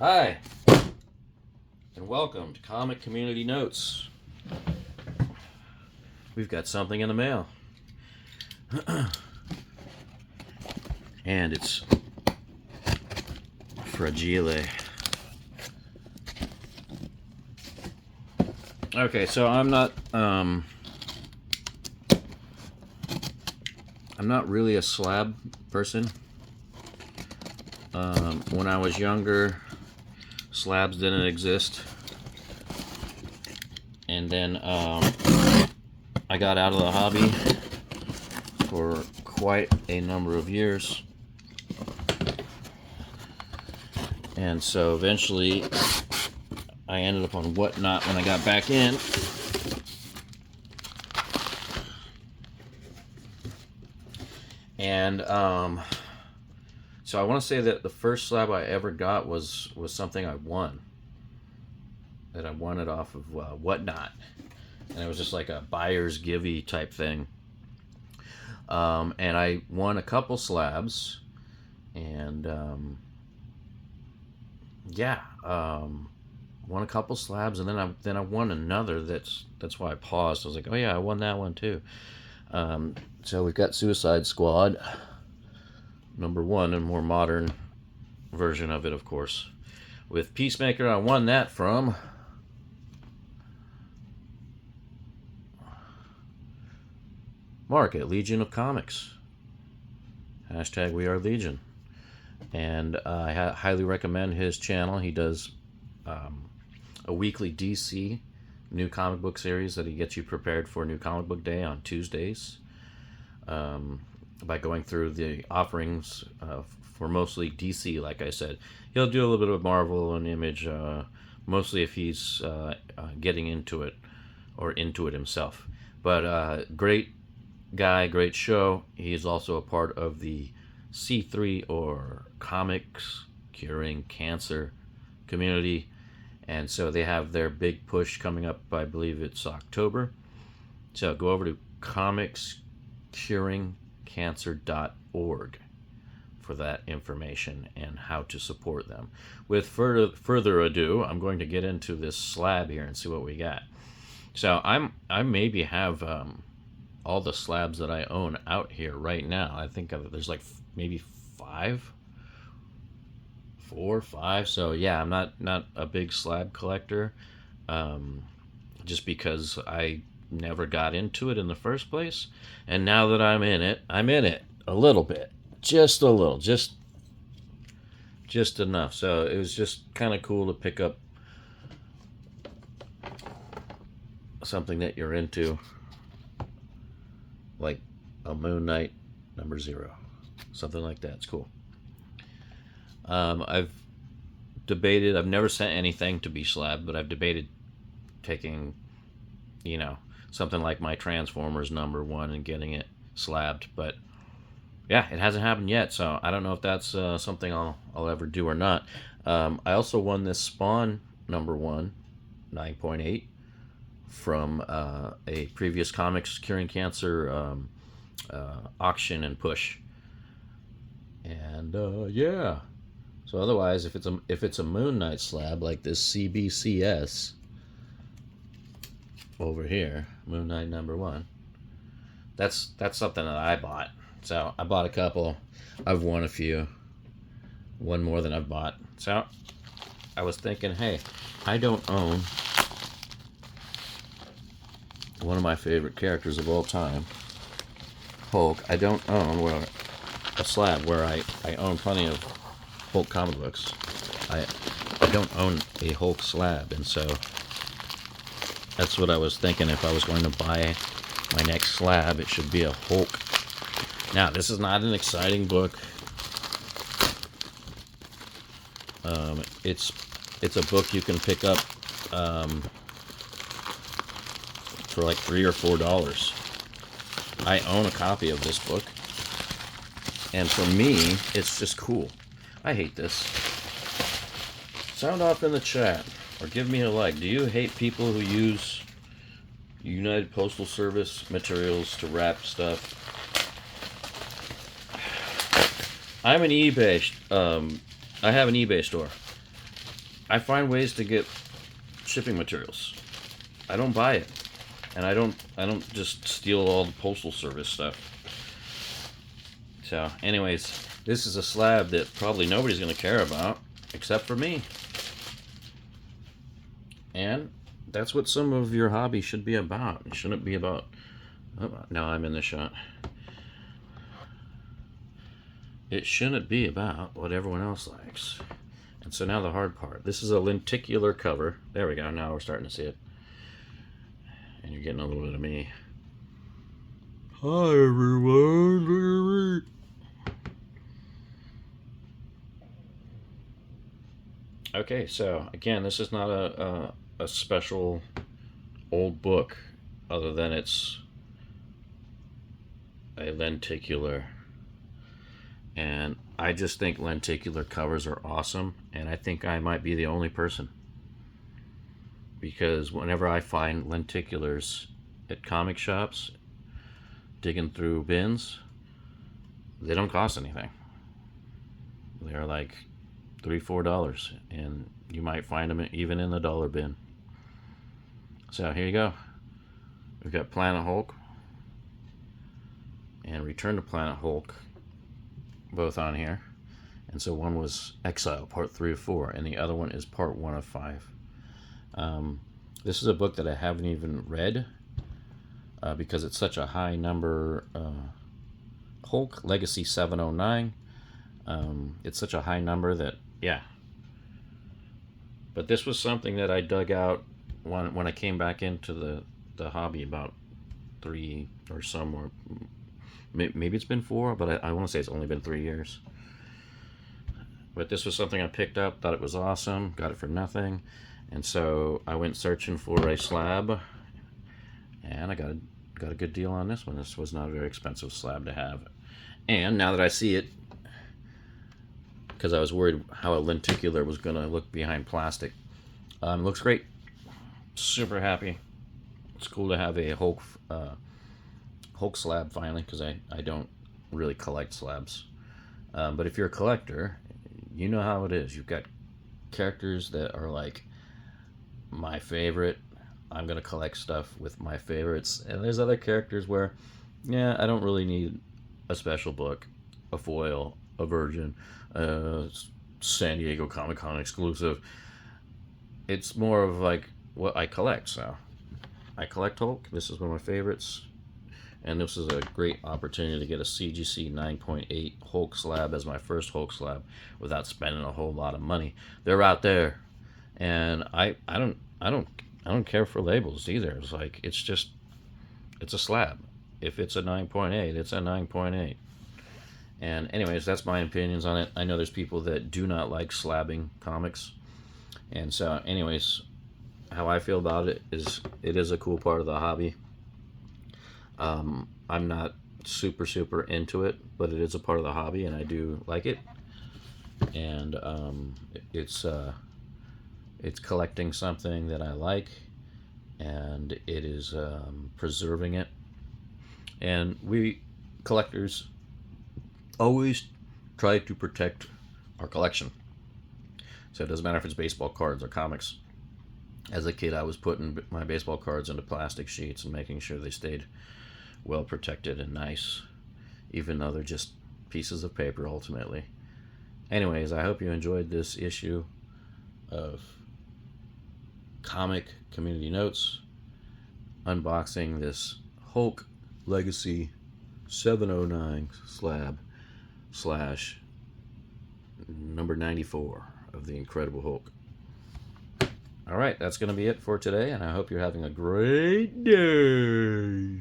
Hi, and welcome to Comic Community Notes. We've got something in the mail. And it's fragile. Okay, so I'm not really a slab person. When I was younger, slabs didn't exist, and then I got out of the hobby for quite a number of years, and so eventually I ended up on Whatnot when I got back in. And so I want to say that the first slab I ever got was something I won. That I won it off of Whatnot. And it was just like a buyer's givey type thing. And I won a couple slabs. And won a couple slabs, and then I won another. That's why I paused. I was like, oh yeah, I won that one too. So we've got Suicide Squad #1, a more modern version of it, of course. With Peacemaker, I won that from Mark at Legion of Comics. # We Are Legion. And I highly recommend his channel. He does a weekly DC new comic book series that he gets you prepared for New Comic Book Day on Tuesdays, by going through the offerings for mostly DC. Like I said, he'll do a little bit of Marvel and Image, mostly if he's getting into it or into it himself. But great guy, great show. He's also a part of the C3, or Comics Curing Cancer community. And so they have their big push coming up. I believe it's October. So go over to comicscuringcancer.org for that information and how to support them. With further ado, I'm going to get into this slab here and see what we got. So I maybe have all the slabs that I own out here right now. I think there's like maybe 4 or 5. So yeah, I'm not a big slab collector, just because I never got into it in the first place. And now that I'm in it a little bit, just a little, just enough. So it was just kind of cool to pick up something that you're into, like a Moon Knight #0, something like that. It's cool. I've debated, I've never sent anything to be slabbed, but I've debated taking, something like my Transformers #1 and getting it slabbed. But yeah, it hasn't happened yet, so I don't know if that's something I'll ever do or not. I also won this Spawn #1 9.8 from a previous Comics Curing Cancer auction and push. And yeah. So otherwise, if it's a Moon Knight slab like this CBCS over here, Moon Knight #1, that's something that I bought. So I bought a couple. I've won a few. One more than I've bought. So I was thinking, hey, I don't own one of my favorite characters of all time, Hulk. I don't own a slab where I own plenty of Hulk comic books. I don't own a Hulk slab, and so that's what I was thinking. If I was going to buy my next slab, it should be a Hulk. Now, this is not an exciting book. It's a book you can pick up for like $3 or $4. I own a copy of this book, and for me, it's just cool. I hate this. Sound off in the chat, or give me a like. Do you hate people who use United Postal Service materials to wrap stuff? I'm an eBay. I have an eBay store, I find ways to get shipping materials. I don't buy it, and I don't just steal all the postal service stuff. So, anyways, this is a slab that probably nobody's going to care about except for me. And that's what some of your hobby should be about. It shouldn't be about. Oh, now I'm in the shot. It shouldn't be about what everyone else likes. And so now the hard part. This is a lenticular cover. There we go. Now we're starting to see it. And you're getting a little bit of me. Hi, everyone. Okay, so again, this is not a special old book, other than it's a lenticular. And I just think lenticular covers are awesome, and I think I might be the only person. Because whenever I find lenticulars at comic shops, digging through bins, they don't cost anything. They're like $3-4, and you might find them even in the dollar bin. So here you go. We've got Planet Hulk and Return to Planet Hulk both on here. And so one was Exile, part 3 of 4, and the other one is part 1 of 5. This is a book that I haven't even read because it's such a high number. Hulk Legacy 709. It's such a high number that, yeah. But this was something that I dug out when I came back into the hobby about 3 or somewhere. Maybe it's been 4, but I want to say it's only been 3 years. But this was something I picked up, thought it was awesome, got it for nothing. And so I went searching for a slab, and I got a good deal on this one. This was not a very expensive slab to have. And now that I see it, because I was worried how a lenticular was going to look behind plastic, it looks great. Super happy. It's cool to have a Hulk slab finally, because I don't really collect slabs. But if you're a collector, you know how it is. You've got characters that are like my favorite. I'm going to collect stuff with my favorites. And there's other characters where, yeah, I don't really need a special book, a foil, a virgin, San Diego Comic-Con exclusive. It's more of like what I collect. So I collect Hulk. This is one of my favorites. And this is a great opportunity to get a CGC 9.8 Hulk slab as my first Hulk slab without spending a whole lot of money. They're out there, and I don't care for labels either. It's like it's a slab. If it's a 9.8, it's a 9.8. And anyways, that's my opinions on it. I know there's people that do not like slabbing comics, and so anyways, how I feel about it is a cool part of the hobby. I'm not super into it, but it is a part of the hobby, and I do like it. And it's collecting something that I like, and it is preserving it. And we collectors always try to protect our collection. So it doesn't matter if it's baseball cards or comics. As a kid, I was putting my baseball cards into plastic sheets and making sure they stayed well protected and nice, even though they're just pieces of paper ultimately. Anyways, I hope you enjoyed this issue of Comic Community Notes, unboxing this Hulk Legacy 709 slab / number 94 of the Incredible Hulk. All right, that's going to be it for today, and I hope you're having a great day.